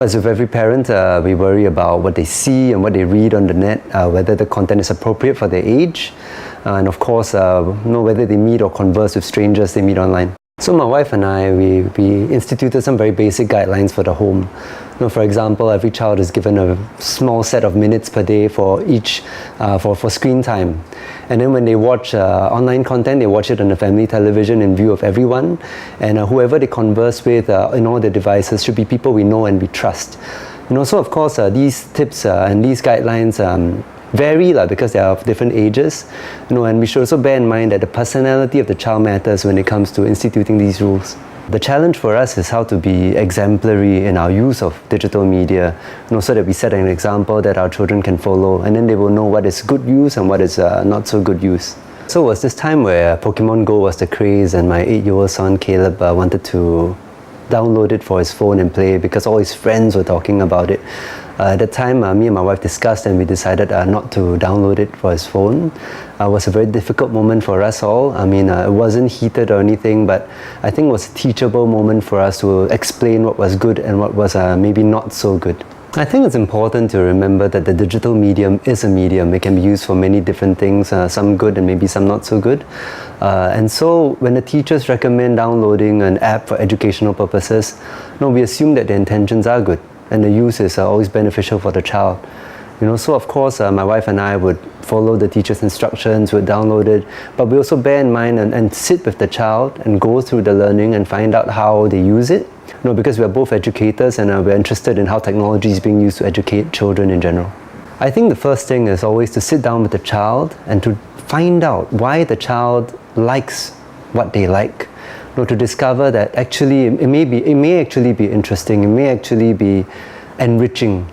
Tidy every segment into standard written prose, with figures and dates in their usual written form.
As with every parent, we worry about what they see and what they read on the net, whether the content is appropriate for their age, and of course, whether they meet or converse with strangers they meet online. So my wife and I, we instituted some very basic guidelines for the home. For example, every child is given a small set of minutes per day for each for screen time. And then when they watch online content, they watch it on the family television in view of everyone. And whoever they converse with in all their devices should be people we know and we trust. So of course, these tips and these guidelines vary because they are of different ages, and we should also bear in mind that the personality of the child matters when it comes to instituting these rules. The challenge for us is how to be exemplary in our use of digital media, so that we set an example that our children can follow, and then they will know what is good use and what is not so good use. So it was this time where Pokemon Go was the craze, and my 8-year-old son Caleb wanted to download it for his phone and play because all his friends were talking about it. At that time, me and my wife discussed and we decided not to download it for his phone. It was a very difficult moment for us all. It wasn't heated or anything, but I think it was a teachable moment for us to explain what was good and what was maybe not so good. I think it's important to remember that the digital medium is a medium. It can be used for many different things, some good and maybe some not so good. And so when the teachers recommend downloading an app for educational purposes, we assume that the intentions are good and the use is always beneficial for the child. So of course my wife and I would follow the teacher's instructions, would download it, but we also bear in mind and sit with the child and go through the learning and find out how they use it. Because we are both educators and we're interested in how technology is being used to educate children in general. I think the first thing is always to sit down with the child and to find out why the child likes what they like. To discover that actually it may actually be interesting, it may actually be enriching.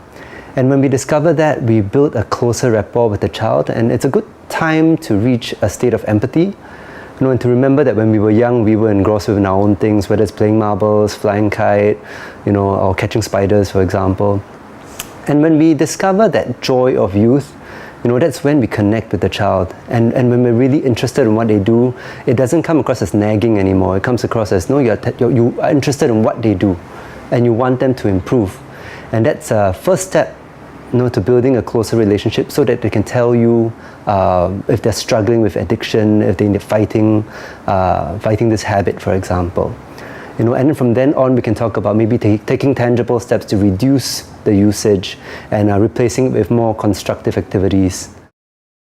And when we discover that, we build a closer rapport with the child, and it's a good time to reach a state of empathy. And to remember that when we were young, we were engrossed in our own things, whether it's playing marbles, flying kite, or catching spiders, for example. And when we discover that joy of youth, that's when we connect with the child. And when we're really interested in what they do, it doesn't come across as nagging anymore. It comes across as, you are interested in what they do, and you want them to improve. And that's a first step to building a closer relationship, so that they can tell you if they're struggling with addiction, if they're fighting this habit, for example. And then from then on, we can talk about maybe taking tangible steps to reduce the usage and replacing it with more constructive activities.